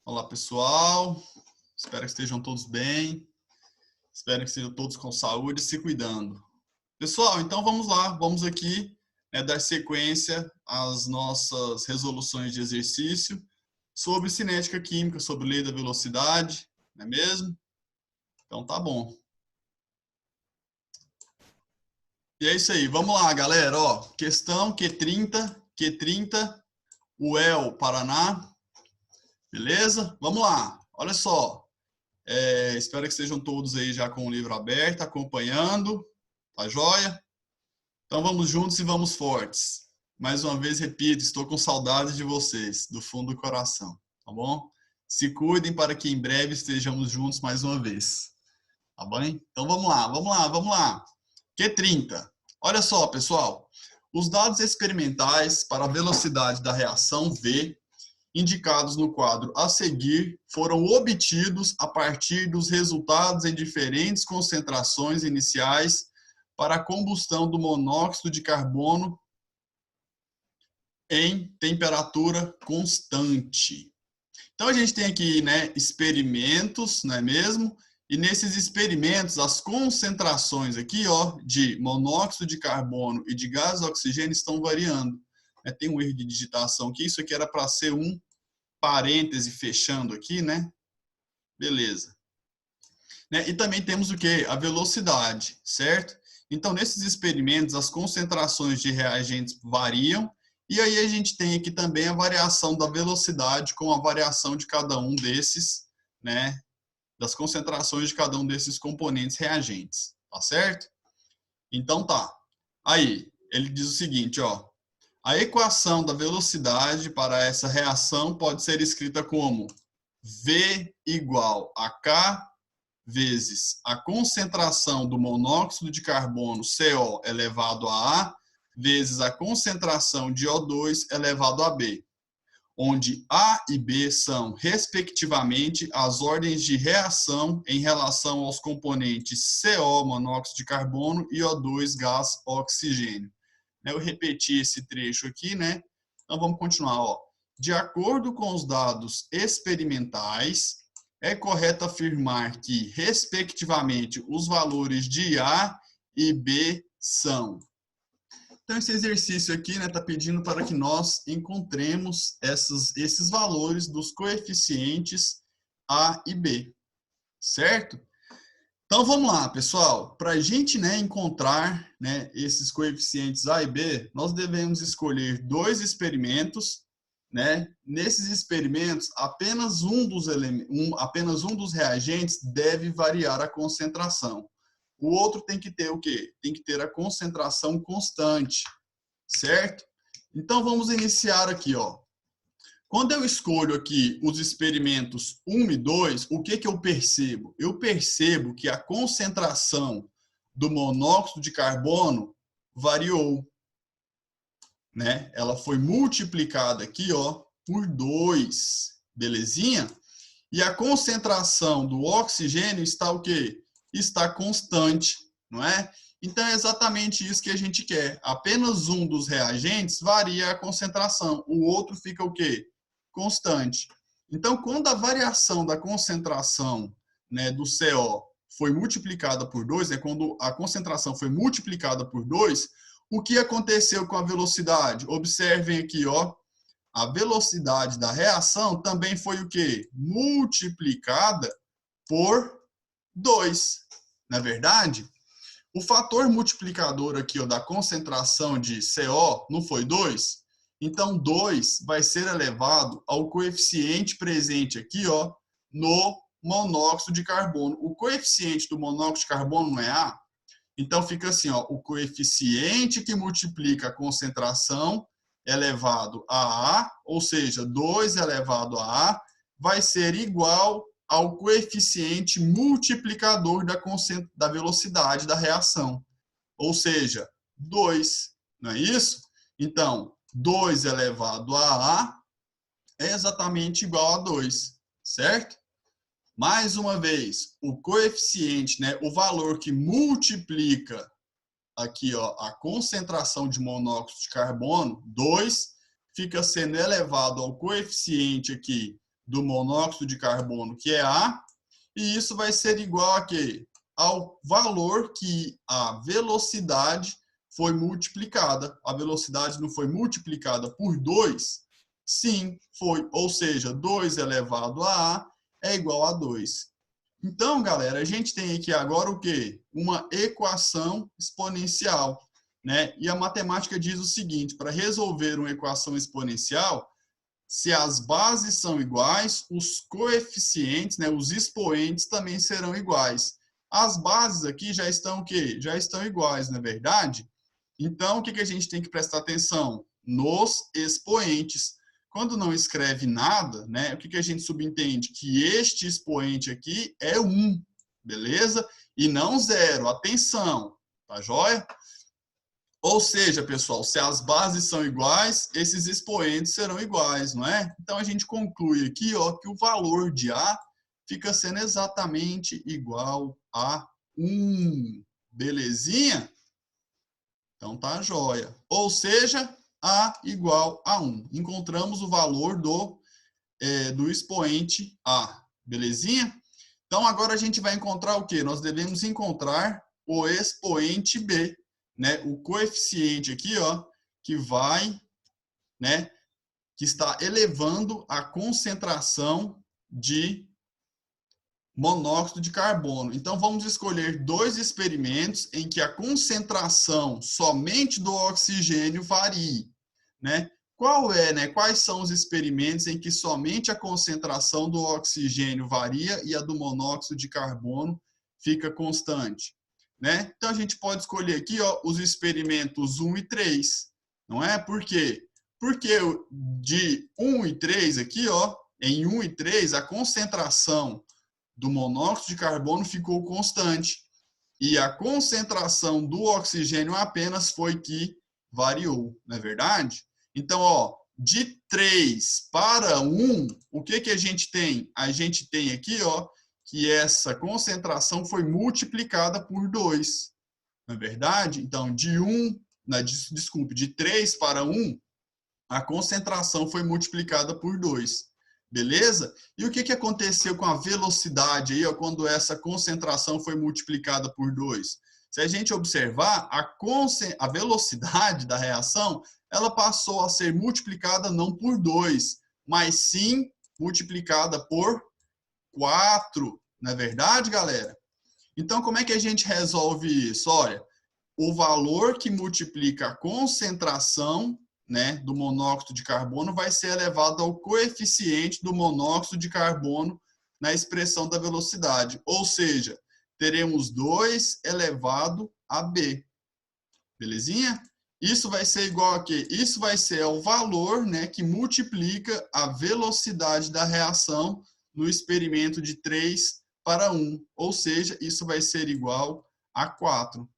Olá, pessoal. Espero que estejam todos bem. Espero que estejam todos com saúde e se cuidando. Pessoal, então vamos lá. Vamos aqui dar sequência às nossas resoluções de exercício sobre cinética química, sobre lei da velocidade, não é mesmo? Então tá bom. E é isso aí. Vamos lá, galera. Ó, questão Q30, UEL, Paraná. Beleza? Vamos lá. Olha só. Espero que estejam todos aí já com o livro aberto, acompanhando. Tá joia? Então vamos juntos e vamos fortes. Mais uma vez, repito, estou com saudades de vocês, do fundo do coração. Tá bom? Se cuidem para que em breve estejamos juntos mais uma vez. Tá bem? Então vamos lá. Q30. Olha só, pessoal. Os dados experimentais para a velocidade da reação V indicados no quadro a seguir foram obtidos a partir dos resultados em diferentes concentrações iniciais para a combustão do monóxido de carbono em temperatura constante. Então a gente tem aqui, experimentos, não é mesmo? E nesses experimentos, as concentrações aqui, de monóxido de carbono e de gás oxigênio estão variando. Tem um erro de digitação aqui, isso aqui era para ser um parêntese fechando aqui, né? Beleza. E também temos o quê? A velocidade, certo? Então, nesses experimentos, as concentrações de reagentes variam, e aí a gente tem aqui também a variação da velocidade com a variação de cada um desses, das concentrações de cada um desses componentes reagentes, tá certo? Então tá. Aí, ele diz o seguinte, a equação da velocidade para essa reação pode ser escrita como V igual a K vezes a concentração do monóxido de carbono, CO, elevado a A, vezes a concentração de O2 elevado a B, onde A e B são, respectivamente, as ordens de reação em relação aos componentes CO, monóxido de carbono, e O2, gás oxigênio. Eu repeti esse trecho aqui, Então vamos continuar, De acordo com os dados experimentais, é correto afirmar que, respectivamente, os valores de A e B são. Então esse exercício aqui está pedindo para que nós encontremos esses valores dos coeficientes A e B, certo? Então vamos lá, pessoal. Para a gente encontrar esses coeficientes A e B, nós devemos escolher dois experimentos. Nesses experimentos, apenas um dos reagentes deve variar a concentração. O outro tem que ter o quê? Tem que ter a concentração constante, certo? Então vamos iniciar aqui, Quando eu escolho aqui os experimentos 1 e 2, o que eu percebo? Eu percebo que a concentração do monóxido de carbono variou. Ela foi multiplicada aqui, por 2, belezinha? E a concentração do oxigênio está o quê? Está constante, não é? Então é exatamente isso que a gente quer. Apenas um dos reagentes varia a concentração, o outro fica o quê? Constante. Então, quando a variação da concentração do CO foi multiplicada por 2, quando a concentração foi multiplicada por 2, o que aconteceu com a velocidade? Observem aqui, a velocidade da reação também foi o quê? Multiplicada por 2. Não é verdade? O fator multiplicador aqui da concentração de CO não foi 2? Então, 2 vai ser elevado ao coeficiente presente aqui, no monóxido de carbono. O coeficiente do monóxido de carbono não é A? Então, fica assim, o coeficiente que multiplica a concentração elevado a A, ou seja, 2 elevado a A, vai ser igual ao coeficiente multiplicador da velocidade da reação, ou seja, 2, não é isso? Então, 2 elevado a A é exatamente igual a 2, certo? Mais uma vez, o coeficiente, o valor que multiplica aqui, a concentração de monóxido de carbono, 2, fica sendo elevado ao coeficiente aqui do monóxido de carbono, que é A, e isso vai ser igual a quê? Ao valor que a velocidade foi multiplicada. A velocidade não foi multiplicada por 2? Sim, foi. Ou seja, 2 elevado a A é igual a 2. Então, galera, a gente tem aqui agora o quê? Uma equação exponencial, né? E a matemática diz o seguinte, para resolver uma equação exponencial, se as bases são iguais, os coeficientes, né, os expoentes também serão iguais. As bases aqui já estão o quê? Já estão iguais, não é verdade? Então, o que a gente tem que prestar atenção? Nos expoentes. Quando não escreve nada, né, o que a gente subentende? Que este expoente aqui é 1, beleza? E não 0. Atenção, tá joia? Ou seja, pessoal, se as bases são iguais, esses expoentes serão iguais, não é? Então, a gente conclui aqui, ó, que o valor de A fica sendo exatamente igual a 1. Belezinha? Então, tá joia. Ou seja, A igual a 1. Encontramos o valor do expoente A. Belezinha? Então, agora a gente vai encontrar o quê? Nós devemos encontrar o expoente B, né? O coeficiente aqui, ó, que vai, né, que está elevando a concentração de monóxido de carbono. Então, vamos escolher 2 experimentos em que a concentração somente do oxigênio varie, né? Quais são os experimentos em que somente a concentração do oxigênio varia e a do monóxido de carbono fica constante, né? Então, a gente pode escolher aqui, ó, os experimentos 1 e 3, não é? Por quê? Porque de 1 e 3 aqui, ó, em 1 e 3, a concentração do monóxido de carbono ficou constante e a concentração do oxigênio apenas foi que variou, não é verdade? Então, ó, de 3 para 1, o que a gente tem? A gente tem aqui, ó, que essa concentração foi multiplicada por 2, não é verdade? Então, de 3 para 1, a concentração foi multiplicada por 2. Beleza? E o que aconteceu com a velocidade aí, ó, quando essa concentração foi multiplicada por 2? Se a gente observar, a velocidade da reação, ela passou a ser multiplicada não por 2, mas sim multiplicada por 4. Não é verdade, galera? Então, como é que a gente resolve isso? Olha, o valor que multiplica a concentração, né, do monóxido de carbono vai ser elevado ao coeficiente do monóxido de carbono na expressão da velocidade. Ou seja, teremos 2 elevado a B. Belezinha? Isso vai ser igual a quê? Isso vai ser o valor, né, que multiplica a velocidade da reação no experimento de 3 para 1. Ou seja, isso vai ser igual a 4.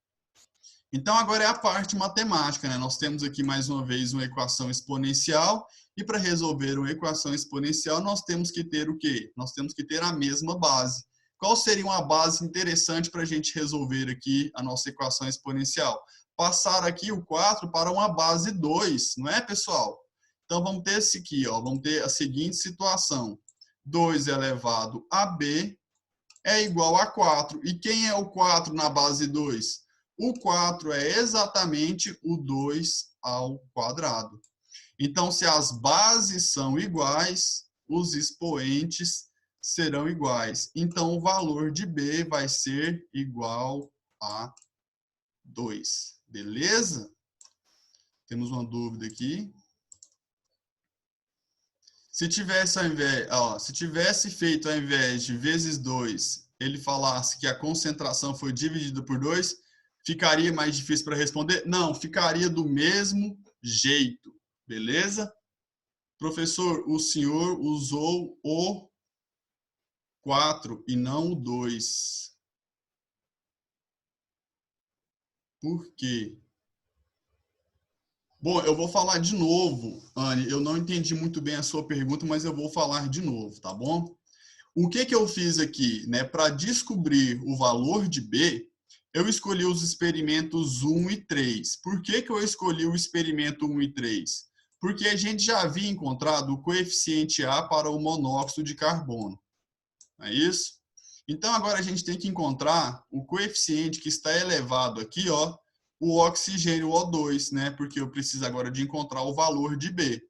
Então, agora é a parte matemática, né? Nós temos aqui, mais uma vez, uma equação exponencial, e para resolver uma equação exponencial, nós temos que ter o quê? Nós temos que ter a mesma base. Qual seria uma base interessante para a gente resolver aqui a nossa equação exponencial? Passar aqui o 4 para uma base 2, não é, pessoal? Então, vamos ter esse aqui, ó, vamos ter a seguinte situação. 2 elevado a B é igual a 4. E quem é o 4 na base 2? O 4 é exatamente o 2 ao quadrado. Então, se as bases são iguais, os expoentes serão iguais. Então, o valor de B vai ser igual a 2. Beleza? Temos uma dúvida aqui. Se tivesse feito ao invés de vezes 2, ele falasse que a concentração foi dividida por 2, ficaria mais difícil para responder? Não, ficaria do mesmo jeito, beleza? Professor, o senhor usou o 4 e não o 2. Por quê? Bom, eu vou falar de novo, Anne. Eu não entendi muito bem a sua pergunta, mas eu vou falar de novo, tá bom? O que eu fiz aqui, né? Para descobrir o valor de B, eu escolhi os experimentos 1 e 3. Por que eu escolhi o experimento 1 e 3? Porque a gente já havia encontrado o coeficiente A para o monóxido de carbono. Não é isso? Então, agora a gente tem que encontrar o coeficiente que está elevado aqui, ó, o oxigênio O2, né? Porque eu preciso agora de encontrar o valor de B.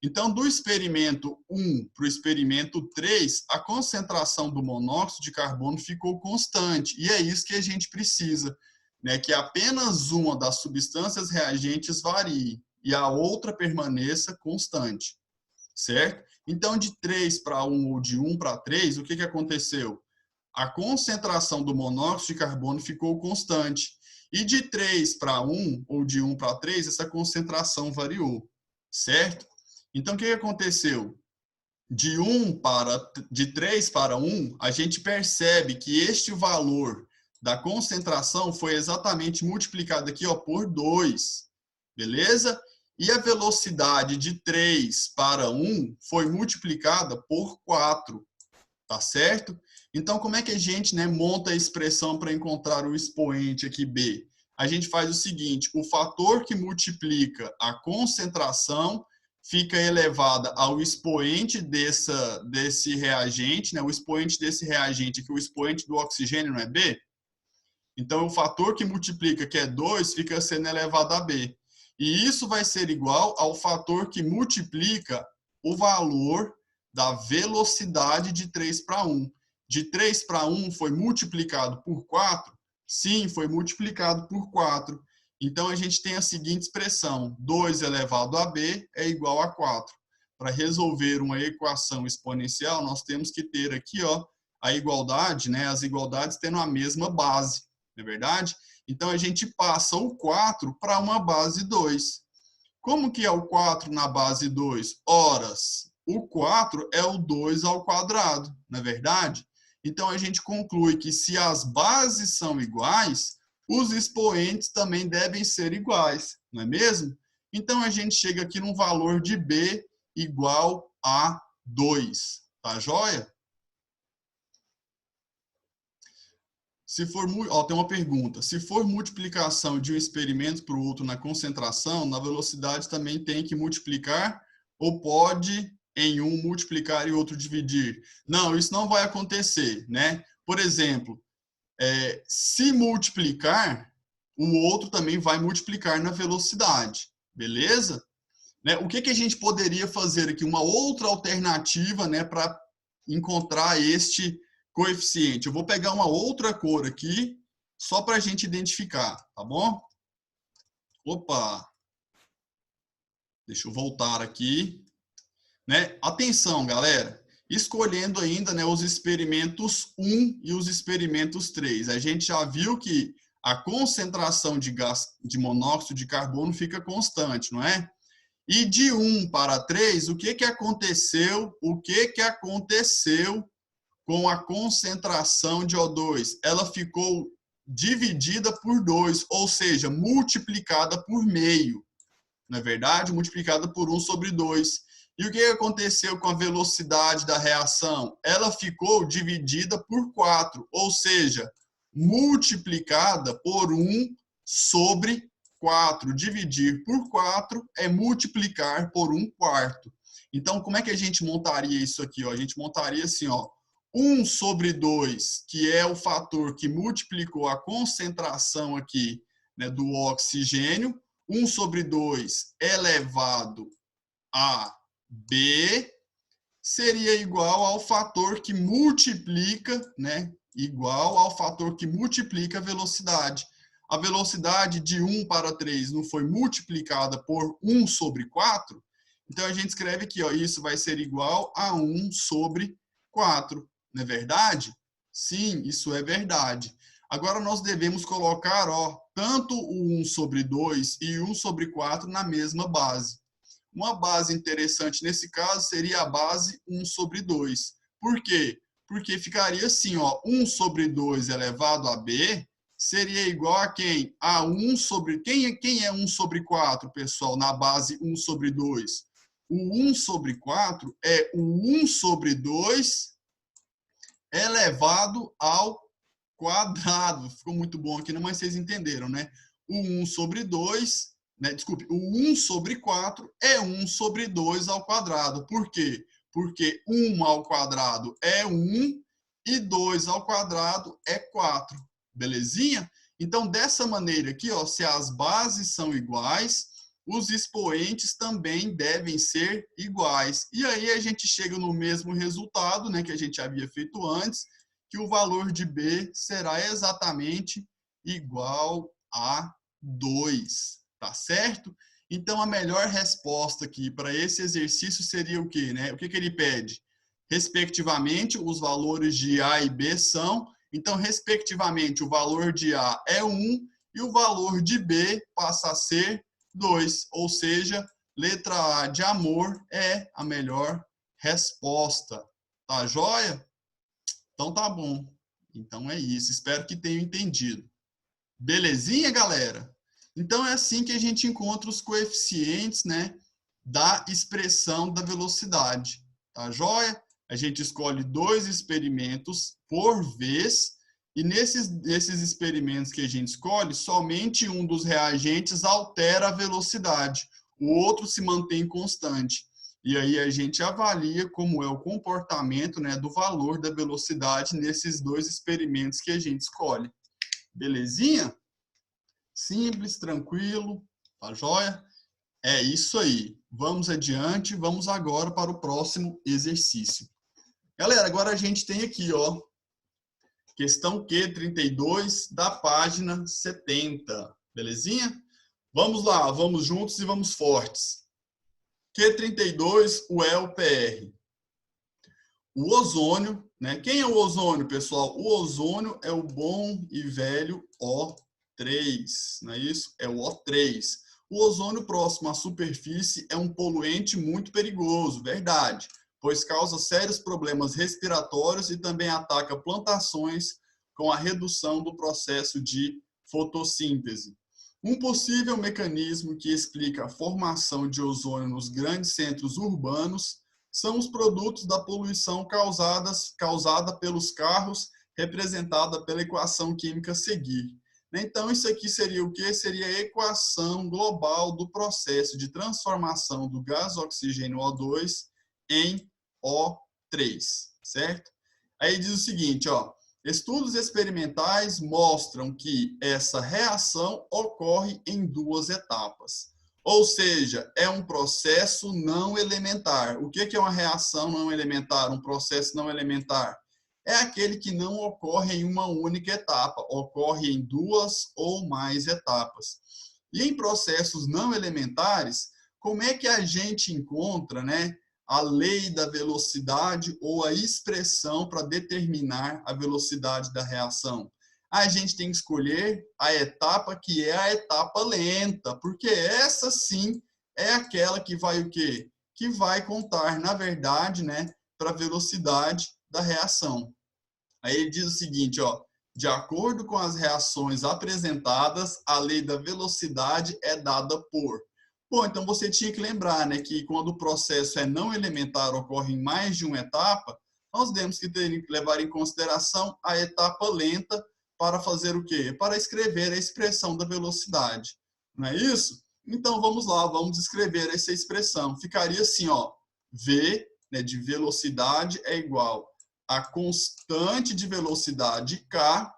Então, do experimento 1 para o experimento 3, a concentração do monóxido de carbono ficou constante. E é isso que a gente precisa, né? Que apenas uma das substâncias reagentes varie e a outra permaneça constante, certo? Então, de 3 para 1 ou de 1 para 3, o que aconteceu? A concentração do monóxido de carbono ficou constante. E de 3 para 1 ou de 1 para 3, essa concentração variou, certo? Então, o que aconteceu? De 3 para 1, a gente percebe que este valor da concentração foi exatamente multiplicado aqui, ó, por 2, beleza? E a velocidade de 3 para 1 foi multiplicada por 4, tá certo? Então, como é que a gente, né, monta a expressão para encontrar o expoente aqui, B? A gente faz o seguinte, o fator que multiplica a concentração fica elevada ao expoente desse reagente, né? O expoente desse reagente aqui, o expoente do oxigênio, não é B? Então, o fator que multiplica, que é 2, fica sendo elevado a B. E isso vai ser igual ao fator que multiplica o valor da velocidade de 3 para 1. De 3 para 1 foi multiplicado por 4? Sim, foi multiplicado por 4. Então, a gente tem a seguinte expressão, 2 elevado a b é igual a 4. Para resolver uma equação exponencial, nós temos que ter aqui, ó, a igualdade, né, as igualdades tendo a mesma base, não é verdade? Então, a gente passa o 4 para uma base 2. Como que é o 4 na base 2? Horas. O 4 é o 2 ao quadrado, não é verdade? Então, a gente conclui que se as bases são iguais, os expoentes também devem ser iguais, não é mesmo? Então, a gente chega aqui num valor de B igual a 2, tá joia? Se for, ó, tem uma pergunta. Se for multiplicação de um experimento para o outro na concentração, na velocidade também tem que multiplicar ou pode em um multiplicar e outro dividir? Não, isso não vai acontecer, né? Por exemplo, se multiplicar, o outro também vai multiplicar na velocidade, beleza? Né? O que a gente poderia fazer aqui? Uma outra alternativa, né, para encontrar este coeficiente. Eu vou pegar uma outra cor aqui, só para a gente identificar, tá bom? Opa! Deixa eu voltar aqui. Né? Atenção, galera! Escolhendo ainda, né, os experimentos 1 e os experimentos 3. A gente já viu que a concentração de gás de monóxido de carbono fica constante, não é? E de 1 para 3, o que aconteceu? O que aconteceu com a concentração de O2? Ela ficou dividida por 2, ou seja, multiplicada por meio. Não é verdade? Multiplicada por 1 sobre 2. E o que aconteceu com a velocidade da reação? Ela ficou dividida por 4, ou seja, multiplicada por 1 sobre 4. Dividir por 4 é multiplicar por 1/4. Então, como é que a gente montaria isso aqui? Ó? A gente montaria assim, ó, 1 sobre 2, que é o fator que multiplicou a concentração aqui, né, do oxigênio, 1 sobre 2 elevado a B seria igual ao fator que multiplica, né, igual ao fator que multiplica a velocidade. A velocidade de 1 para 3 não foi multiplicada por 1 sobre 4? Então, a gente escreve aqui, ó, isso vai ser igual a 1 sobre 4. Não é verdade? Sim, isso é verdade. Agora, nós devemos colocar, ó, tanto o 1 sobre 2 e 1 sobre 4 na mesma base. Uma base interessante nesse caso seria a base 1 sobre 2. Por quê? Porque ficaria assim, ó, 1 sobre 2 elevado a B seria igual a quem? A 1 sobre... Quem é 1 sobre 4, pessoal, na base 1 sobre 2? O 1 sobre 4 é o 1 sobre 2 elevado ao quadrado. Ficou muito bom aqui, não, mas vocês entenderam, né? O 1 sobre 2, né? Desculpe, o 1 sobre 4 é 1 sobre 2 ao quadrado. Por quê? Porque 1 ao quadrado é 1 e 2 ao quadrado é 4. Belezinha? Então, dessa maneira aqui, ó, se as bases são iguais, os expoentes também devem ser iguais. E aí a gente chega no mesmo resultado, né, que a gente havia feito antes, que o valor de B será exatamente igual a 2, tá certo? Então, a melhor resposta aqui para esse exercício seria o quê, né? O que ele pede? Respectivamente, os valores de A e B são... Então, respectivamente, o valor de A é 1 e o valor de B passa a ser 2. Ou seja, letra A de amor é a melhor resposta. Tá joia? Então tá bom. Então é isso. Espero que tenham entendido. Belezinha, galera? Então é assim que a gente encontra os coeficientes, né, da expressão da velocidade. Tá joia? A gente escolhe 2 experimentos por vez, e nesses experimentos que a gente escolhe, somente um dos reagentes altera a velocidade, o outro se mantém constante. E aí a gente avalia como é o comportamento, né, do valor da velocidade nesses 2 experimentos que a gente escolhe. Belezinha? Simples, tranquilo, tá joia? É isso aí. Vamos adiante, vamos agora para o próximo exercício. Galera, agora a gente tem aqui, ó, questão Q32 da página 70, belezinha? Vamos lá, vamos juntos e vamos fortes. Q32, o ELPR. O ozônio, né? Quem é o ozônio, pessoal? O ozônio é o bom e velho O3, não é isso? É o O3. O ozônio próximo à superfície é um poluente muito perigoso, verdade, pois causa sérios problemas respiratórios e também ataca plantações com a redução do processo de fotossíntese. Um possível mecanismo que explica a formação de ozônio nos grandes centros urbanos são os produtos da poluição causada pelos carros, representada pela equação química a seguir. Então, isso aqui seria o quê? Seria a equação global do processo de transformação do gás oxigênio O2 em O3, certo? Aí diz o seguinte, ó, estudos experimentais mostram que essa reação ocorre em 2 etapas. Ou seja, é um processo não elementar. O que é uma reação não elementar, um processo não elementar? É aquele que não ocorre em uma única etapa, ocorre em 2 ou mais etapas. E em processos não elementares, como é que a gente encontra, né, a lei da velocidade ou a expressão para determinar a velocidade da reação? A gente tem que escolher a etapa que é a etapa lenta, porque essa sim é aquela que vai o quê? Que vai contar, na verdade, né, para a velocidade da reação. Aí ele diz o seguinte, ó, de acordo com as reações apresentadas, a lei da velocidade é dada por... Bom, então você tinha que lembrar, né, que quando o processo é não elementar, ocorre em mais de uma etapa, nós temos que levar em consideração a etapa lenta, para fazer o quê? Para escrever a expressão da velocidade. Não é isso? Então, vamos lá, vamos escrever essa expressão. Ficaria assim, ó, V, né, de velocidade é igual a constante de velocidade K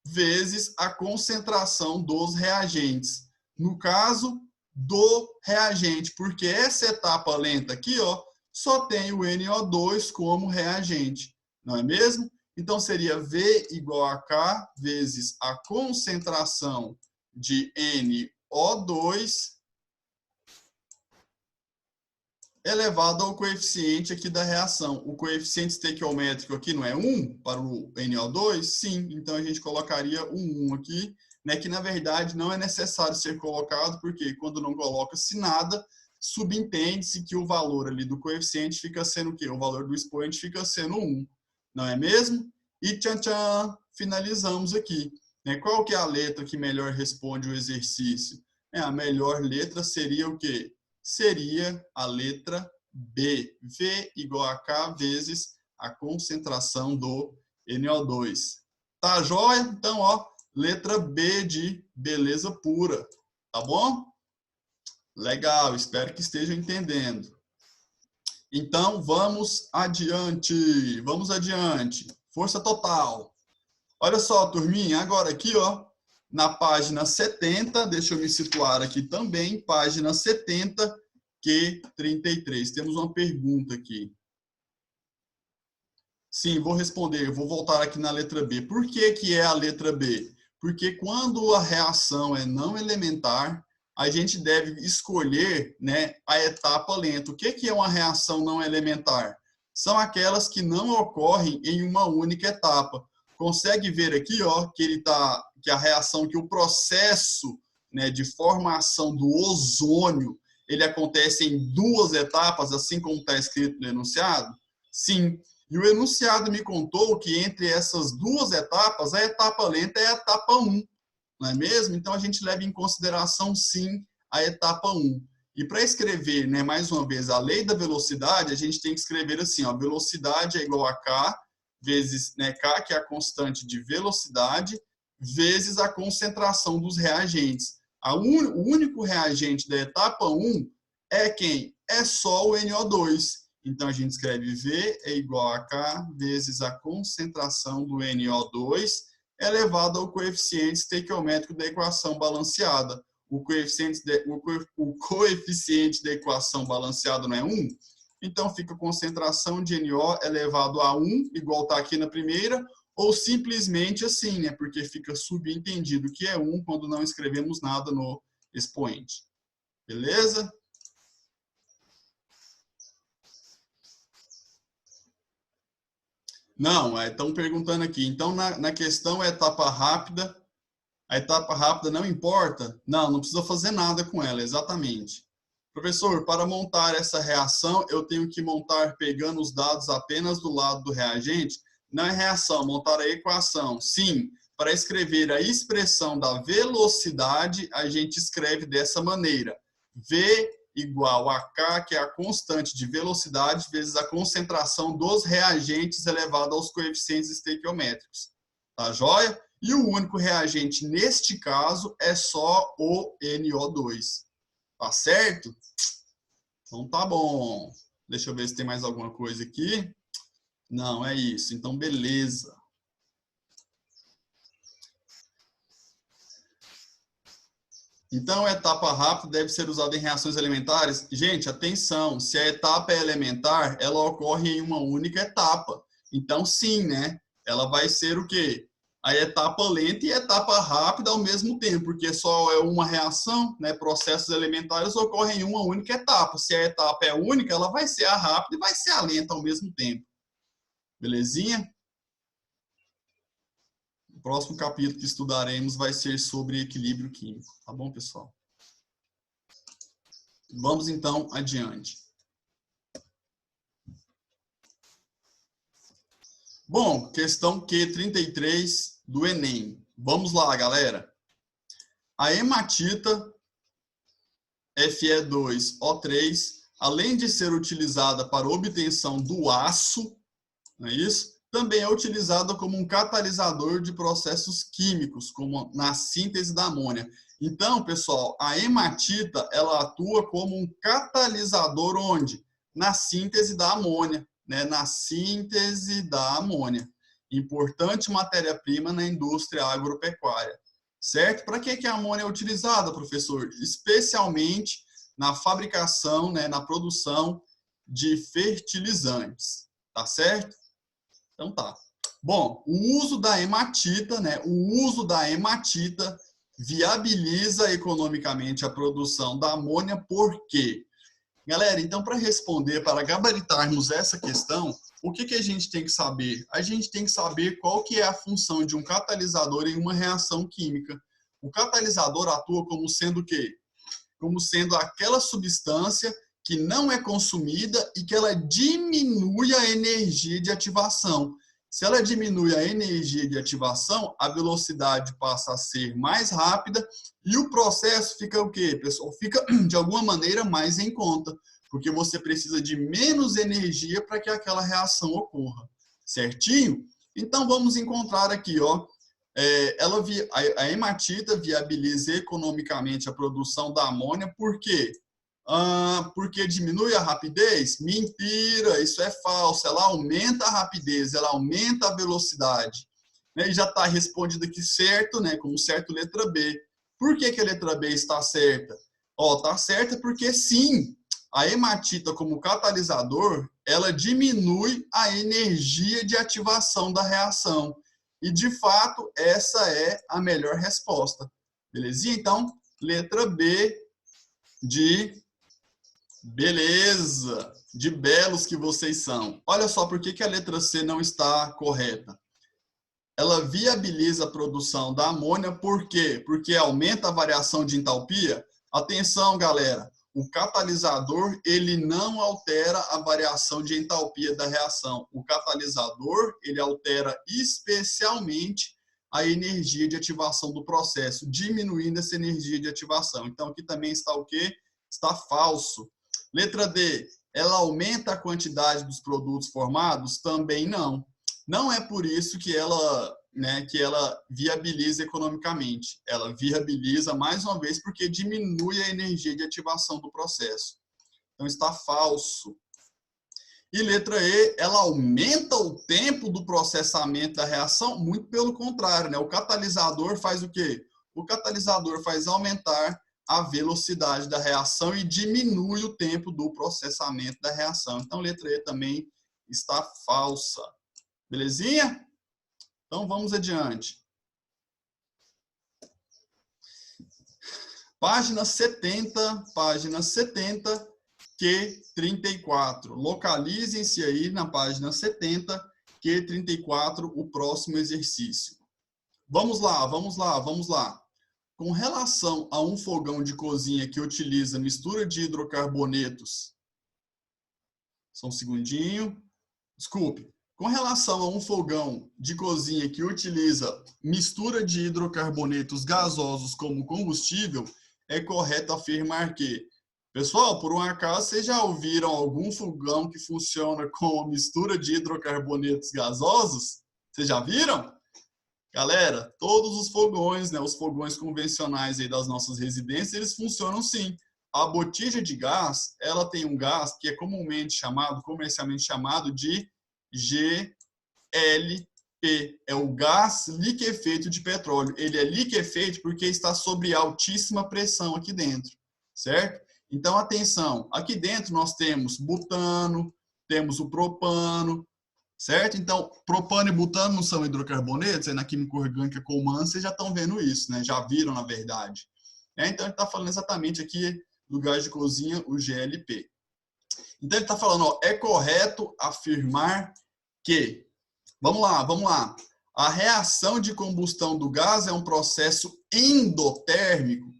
vezes a concentração dos reagentes. No caso do reagente, porque essa etapa lenta aqui, ó, só tem o NO2 como reagente, não é mesmo? Então, seria V igual a K vezes a concentração de NO2 elevado ao coeficiente aqui da reação. O coeficiente estequiométrico aqui não é 1 para o NO2? Sim, então a gente colocaria um 1 aqui, né, que na verdade não é necessário ser colocado, porque quando não coloca-se nada, subentende-se que o valor ali do coeficiente fica sendo o quê? O valor do expoente fica sendo 1. Não é mesmo? E tchan tchan, finalizamos aqui. Qual que é a letra que melhor responde o exercício? A melhor letra seria o quê? Seria a letra B. V igual a K vezes a concentração do NO2. Tá joia? Então, ó, letra B de beleza pura. Tá bom? Legal, espero que estejam entendendo. Então, vamos adiante. Vamos adiante. Força total. Olha só, turminha, agora aqui, ó, na página 70, deixa eu me situar aqui também, página 70, Q33. Temos uma pergunta aqui. Sim, vou responder. Eu vou voltar aqui na letra B. Por que que é a letra B? Porque quando a reação é não elementar, a gente deve escolher, né, a etapa lenta. O que que é uma reação não elementar? São aquelas que não ocorrem em uma única etapa. Consegue ver aqui, ó, que a reação, que o processo, né, de formação do ozônio, ele acontece em duas etapas, assim como está escrito no enunciado? Sim. E o enunciado me contou que entre essas duas etapas, a etapa lenta é a etapa 1, não é mesmo? Então, a gente leva em consideração, sim, a etapa 1. E para escrever, né, mais uma vez, a lei da velocidade, a gente tem que escrever assim, ó, velocidade é igual a K vezes, né, K, que é a constante de velocidade, vezes a concentração dos reagentes. O único reagente da etapa 1 é quem? É só o NO2. Então, a gente escreve V é igual a K vezes a concentração do NO2 elevado ao coeficiente estequiométrico da equação balanceada. O coeficiente da equação balanceada não é 1? Então, fica concentração de NO elevado a 1, igual está aqui na primeira, ou simplesmente assim, né? Porque fica subentendido que é 1 quando não escrevemos nada no expoente. Beleza? Não, estão perguntando aqui. Então, na questão etapa rápida, a etapa rápida não importa? Não, não precisa fazer nada com ela, exatamente. Professor, para montar essa reação, eu tenho que montar pegando os dados apenas do lado do reagente? Não é reação, montar a equação. Sim, para escrever a expressão da velocidade, a gente escreve dessa maneira. V igual a K, que é a constante de velocidade, vezes a concentração dos reagentes elevado aos coeficientes estequiométricos. Tá joia? E o único reagente neste caso é só o NO2. Tá certo? Então tá bom. Deixa eu ver se tem mais alguma coisa aqui. Não, é isso. Então, beleza. Então, a etapa rápida deve ser usada em reações elementares. Gente, atenção, se a etapa é elementar, ela ocorre em uma única etapa. Então, sim, né? Ela vai ser o quê? A etapa lenta e a etapa rápida ao mesmo tempo, porque só é uma reação, né? Processos elementares ocorrem em uma única etapa. Se a etapa é única, ela vai ser a rápida e vai ser a lenta ao mesmo tempo. Belezinha? O próximo capítulo que estudaremos vai ser sobre equilíbrio químico. Tá bom, pessoal? Vamos, então, adiante. Bom, questão Q33 do Enem. Vamos lá, galera. A hematita Fe2O3, além de ser utilizada para obtenção do aço, não é isso? Também é utilizada como um catalisador de processos químicos, como na síntese da amônia. Então, pessoal, a hematita, ela atua como um catalisador onde? Na síntese da amônia, né? Na síntese da amônia. Importante matéria-prima na indústria agropecuária. Certo? Para que a amônia é utilizada, professor? Especialmente na fabricação, né, na produção de fertilizantes. Tá certo? Então tá. Bom, o uso da hematita, né? O uso da hematita viabiliza economicamente a produção da amônia, por quê? Galera, então para responder, para gabaritarmos essa questão, o que a gente tem que saber? A gente tem que saber qual que é a função de um catalisador em uma reação química. O catalisador atua como sendo o quê? Como sendo aquela substância que não é consumida e que ela diminui a energia de ativação. Se ela diminui a energia de ativação, a velocidade passa a ser mais rápida e o processo fica o quê, pessoal? Fica, de alguma maneira, mais em conta, porque você precisa de menos energia para que aquela reação ocorra. Certinho? Então, vamos encontrar aqui, ó, A hematita viabiliza economicamente a produção da amônia, por quê? Porque diminui a rapidez? Mentira, isso é falso. Ela aumenta a rapidez, ela aumenta a velocidade. Né? E já está respondido aqui certo, né? Como certo, letra B. Por que a letra B está certa? Está certa porque sim, a hematita como catalisador, ela diminui a energia de ativação da reação. E, de fato, essa é a melhor resposta. Belezinha? Então, letra B de beleza, de belos que vocês são. Olha só por que a letra C não está correta. Ela viabiliza a produção da amônia, por quê? Porque aumenta a variação de entalpia. Atenção, galera, o catalisador ele não altera a variação de entalpia da reação. O catalisador ele altera especialmente a energia de ativação do processo, diminuindo essa energia de ativação. Então, aqui também está o quê? Está falso. Letra D, ela aumenta a quantidade dos produtos formados? Também não. Não é por isso que ela viabiliza economicamente. Ela viabiliza, mais uma vez, porque diminui a energia de ativação do processo. Então, está falso. E letra E, ela aumenta o tempo do processamento da reação? Muito pelo contrário, né? O catalisador faz o quê? O catalisador faz aumentar a velocidade da reação e diminui o tempo do processamento da reação. Então, letra E também está falsa. Belezinha? Então, vamos adiante. Página 70, Q34. Localizem-se aí na página 70, Q34, o próximo exercício. Vamos lá. Com relação a um fogão de cozinha que utiliza mistura de hidrocarbonetos... Só um segundinho. Desculpe. Com relação a um fogão de cozinha que utiliza mistura de hidrocarbonetos gasosos como combustível, é correto afirmar que... Pessoal, por um acaso, vocês já ouviram algum fogão que funciona com mistura de hidrocarbonetos gasosos? Vocês já viram? Galera, todos os fogões, né, os fogões convencionais aí das nossas residências, eles funcionam sim. A botija de gás, ela tem um gás que é comercialmente chamado de GLP. É o gás liquefeito de petróleo. Ele é liquefeito porque está sob altíssima pressão aqui dentro, certo? Então, atenção, aqui dentro nós temos butano, temos o propano, certo? Então, propano e butano não são hidrocarbonetos, aí na química orgânica comum vocês já estão vendo isso, né? Já viram, na verdade. Então, ele está falando exatamente aqui do gás de cozinha, o GLP. Então, ele está falando, é correto afirmar que... Vamos lá. A reação de combustão do gás é um processo endotérmico.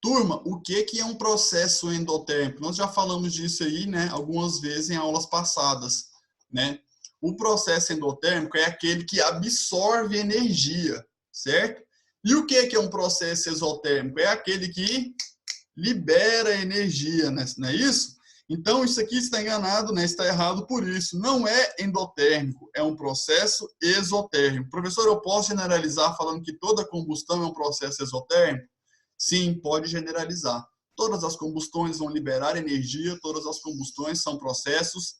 Turma, o que é um processo endotérmico? Nós já falamos disso aí, né, algumas vezes em aulas passadas, né? O processo endotérmico é aquele que absorve energia, certo? E o que é um processo exotérmico? É aquele que libera energia, né? Não é isso? Então, isso aqui está enganado, né? Está errado por isso. Não é endotérmico, é um processo exotérmico. Professor, eu posso generalizar falando que toda combustão é um processo exotérmico? Sim, pode generalizar. Todas as combustões vão liberar energia, todas as combustões são processos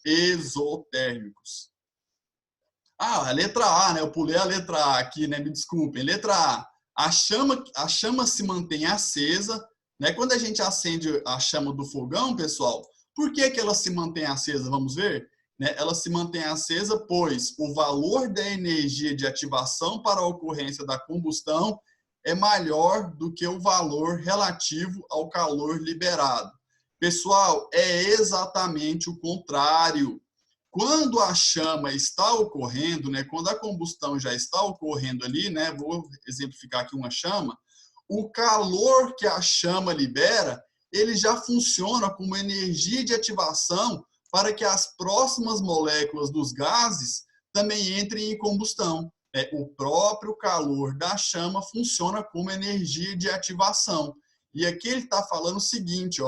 exotérmicos. A letra A, né? Eu pulei a letra A aqui, né? Me desculpem. Letra A. A chama se mantém acesa, né? Quando a gente acende a chama do fogão, pessoal, por que ela se mantém acesa? Vamos ver? Né? Ela se mantém acesa, pois o valor da energia de ativação para a ocorrência da combustão é maior do que o valor relativo ao calor liberado. Pessoal, é exatamente o contrário. Quando a chama está ocorrendo, né, quando a combustão já está ocorrendo ali, né, vou exemplificar aqui uma chama, o calor que a chama libera, ele já funciona como energia de ativação para que as próximas moléculas dos gases também entrem em combustão. O próprio calor da chama funciona como energia de ativação. E aqui ele está falando o seguinte,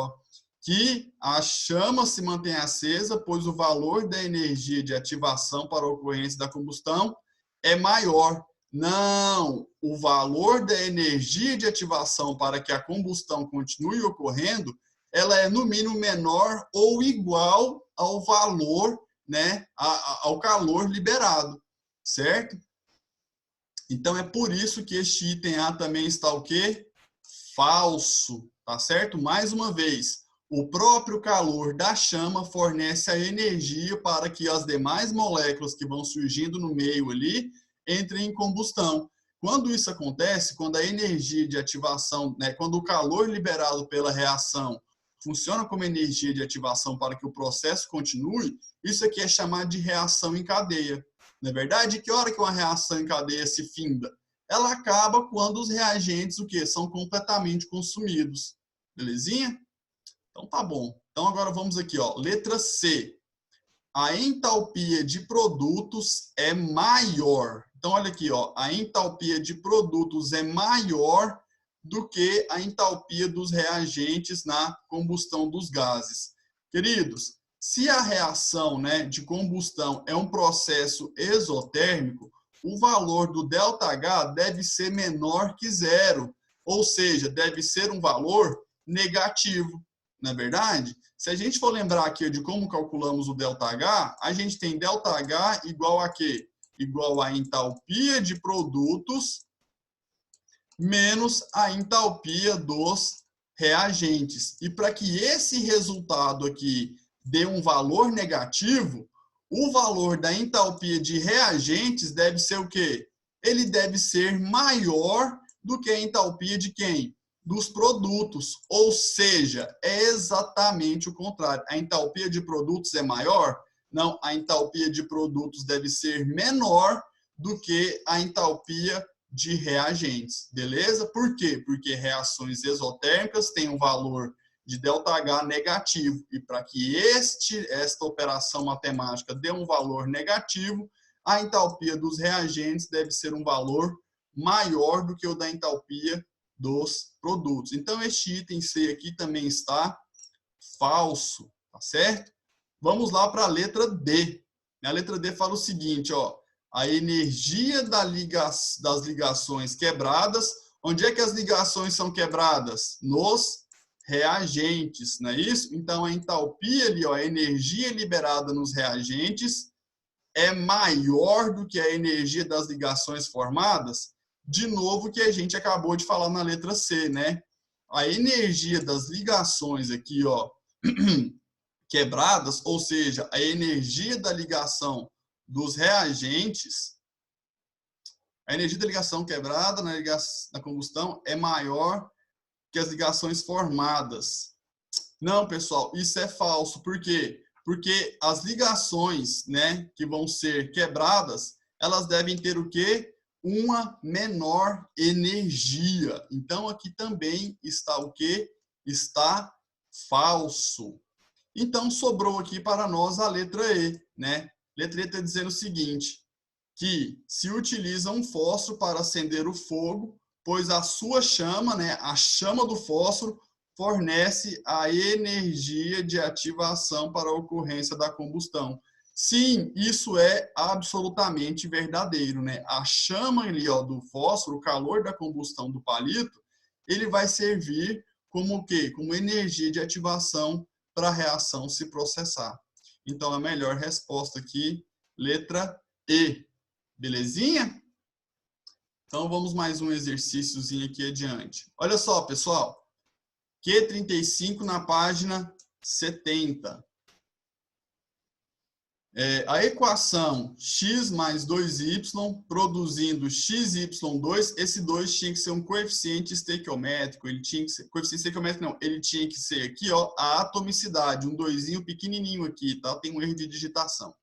que a chama se mantém acesa, pois o valor da energia de ativação para a ocorrência da combustão é maior. Não, o valor da energia de ativação para que a combustão continue ocorrendo, ela é no mínimo menor ou igual ao valor, né, ao calor liberado, certo? Então é por isso que este item A também está o quê? Falso, tá certo? Mais uma vez, o próprio calor da chama fornece a energia para que as demais moléculas que vão surgindo no meio ali entrem em combustão. Quando isso acontece, quando a energia de ativação, né, quando o calor liberado pela reação funciona como energia de ativação para que o processo continue, isso aqui é chamado de reação em cadeia. Não é verdade? Que hora que uma reação em cadeia se finda? Ela acaba quando os reagentes o quê? São completamente consumidos. Belezinha? Então tá bom. Então agora vamos aqui, ó, letra C. A entalpia de produtos é maior. Então olha aqui, ó, a entalpia de produtos é maior do que a entalpia dos reagentes na combustão dos gases. Queridos, se a reação, né, de combustão é um processo exotérmico, o valor do ΔH deve ser menor que zero, ou seja, deve ser um valor negativo, não é verdade? Se a gente for lembrar aqui de como calculamos o ΔH, a gente tem ΔH igual a quê? Igual a entalpia de produtos menos a entalpia dos reagentes. E para que esse resultado aqui dê um valor negativo, o valor da entalpia de reagentes deve ser o quê? Ele deve ser maior do que a entalpia de quem? Dos produtos. Ou seja, é exatamente o contrário. A entalpia de produtos é maior? Não, a entalpia de produtos deve ser menor do que a entalpia de reagentes, beleza? Por quê? Porque reações exotérmicas têm um valor de ΔH negativo, e para que esta operação matemática dê um valor negativo, a entalpia dos reagentes deve ser um valor maior do que o da entalpia dos produtos. Então, este item C aqui também está falso, tá certo? Vamos lá para a letra D. A letra D fala o seguinte, ó, a energia das ligações quebradas. Onde é que as ligações são quebradas? Nos reagentes, não é isso? Então, a entalpia ali, ó, a energia liberada nos reagentes é maior do que a energia das ligações formadas. De novo, que a gente acabou de falar na letra C, né? A energia das ligações aqui, ó, quebradas, ou seja, a energia da ligação dos reagentes, a energia da ligação quebrada na combustão é maior que as ligações formadas. Não, pessoal, isso é falso. Por quê? Porque as ligações, né, que vão ser quebradas, elas devem ter o quê? Uma menor energia. Então, aqui também está o quê? Está falso. Então, sobrou aqui para nós a letra E, né? Letra E está dizendo o seguinte, que se utiliza um fósforo para acender o fogo, pois a sua chama, né, a chama do fósforo, fornece a energia de ativação para a ocorrência da combustão. Sim, isso é absolutamente verdadeiro, né? A chama ali, ó, do fósforo, o calor da combustão do palito, ele vai servir como o quê? Como energia de ativação para a reação se processar. Então, a melhor resposta aqui, letra E. Belezinha? Então, vamos mais um exercíciozinho aqui adiante. Olha só, pessoal. Q35 na página 70. A equação x mais 2y produzindo xy2, esse 2 tinha que ser um coeficiente estequiométrico, ele tinha que ser, coeficiente estequiométrico não, ele tinha que ser aqui, ó, a atomicidade, um 2zinho pequenininho aqui, tá? Tem um erro de digitação.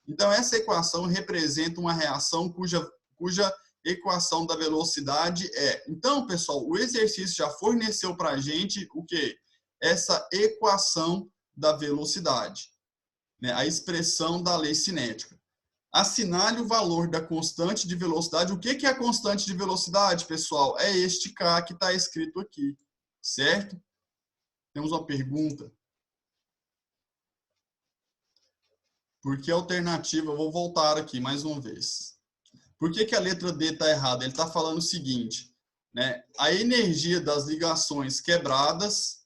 Então, essa equação representa uma reação cuja equação da velocidade é. Então, pessoal, o exercício já forneceu para a gente o quê? Essa equação da velocidade, né? A expressão da lei cinética. Assinale o valor da constante de velocidade. O que é a constante de velocidade, pessoal? É este K que está escrito aqui, certo? Temos uma pergunta. Por que alternativa? Eu vou voltar aqui mais uma vez. Por que a letra D está errada? Ele está falando o seguinte, né? A energia das ligações quebradas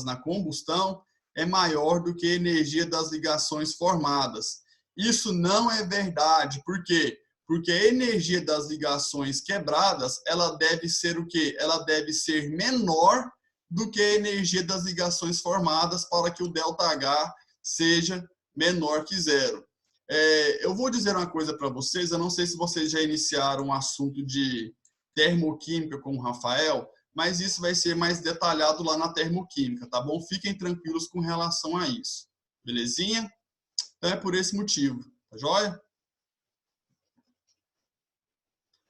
na combustão é maior do que a energia das ligações formadas. Isso não é verdade. Por quê? Porque a energia das ligações quebradas, ela deve ser o quê? Ela deve ser menor do que a energia das ligações formadas para que o ΔH seja menor que zero. Eu vou dizer uma coisa para vocês, eu não sei se vocês já iniciaram um assunto de termoquímica com o Rafael, mas isso vai ser mais detalhado lá na termoquímica, tá bom? Fiquem tranquilos com relação a isso, belezinha? Então é por esse motivo, tá joia?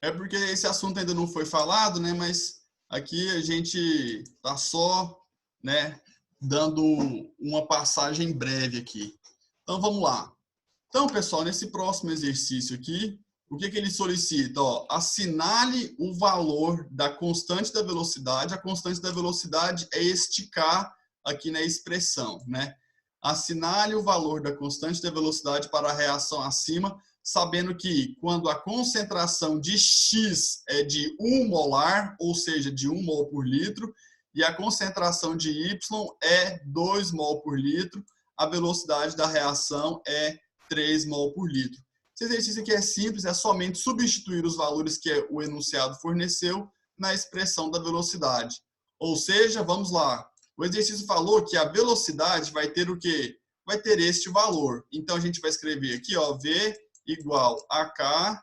É porque esse assunto ainda não foi falado, né? Mas aqui a gente tá só, né, dando uma passagem breve aqui. Então vamos lá. Então, pessoal, nesse próximo exercício aqui, o que ele solicita? Ó, assinale o valor da constante da velocidade. A constante da velocidade é este K aqui na expressão, né? Assinale o valor da constante da velocidade para a reação acima, sabendo que quando a concentração de X é de 1 molar, ou seja, de 1 mol por litro, e a concentração de Y é 2 mol por litro, a velocidade da reação é 3 mol por litro. Esse exercício aqui é simples, é somente substituir os valores que o enunciado forneceu na expressão da velocidade. Ou seja, vamos lá. O exercício falou que a velocidade vai ter o quê? Vai ter este valor. Então, a gente vai escrever aqui, ó, V igual a K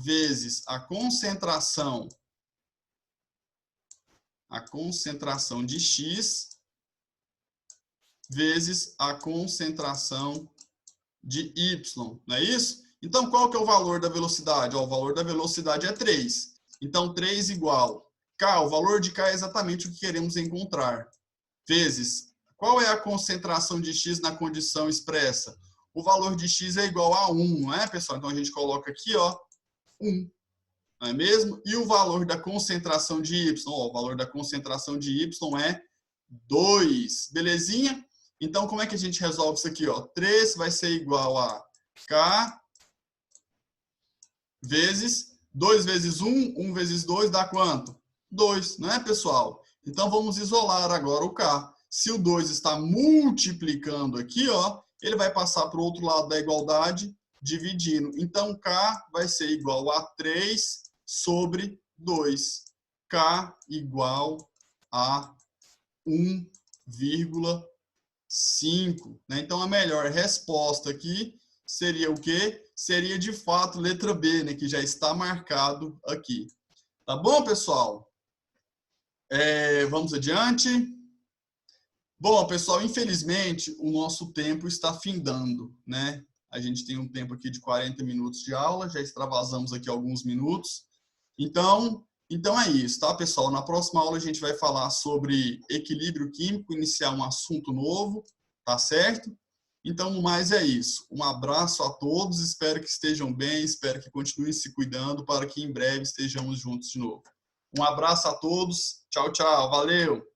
vezes a concentração de X vezes a concentração de Y, não é isso? Então, qual que é o valor da velocidade? Ó, o valor da velocidade é 3. Então, 3 igual K, o valor de K é exatamente o que queremos encontrar, vezes, qual é a concentração de X na condição expressa? O valor de X é igual a 1, não é, pessoal? Então, a gente coloca aqui, ó, 1, não é mesmo? E o valor da concentração de Y? Ó, o valor da concentração de Y é 2, belezinha? Então, como é que a gente resolve isso aqui? Ó? 3 vai ser igual a K vezes 2 vezes 1, 1 vezes 2 dá quanto? 2, não é, pessoal? Então, vamos isolar agora o K. Se o 2 está multiplicando aqui, ó, ele vai passar para o outro lado da igualdade, dividindo. Então, K vai ser igual a 3 sobre 2. K igual a 1,5. Né? Então, a melhor resposta aqui seria o quê? Seria, de fato, letra B, né? Que já está marcado aqui. Tá bom, pessoal? Vamos adiante. Bom, pessoal, infelizmente, o nosso tempo está findando, né? A gente tem um tempo aqui de 40 minutos de aula, já extravasamos aqui alguns minutos. Então é isso, tá, pessoal? Na próxima aula a gente vai falar sobre equilíbrio químico, iniciar um assunto novo, tá certo? Então, no mais é isso. Um abraço a todos, espero que estejam bem, espero que continuem se cuidando para que em breve estejamos juntos de novo. Um abraço a todos, tchau, tchau, valeu!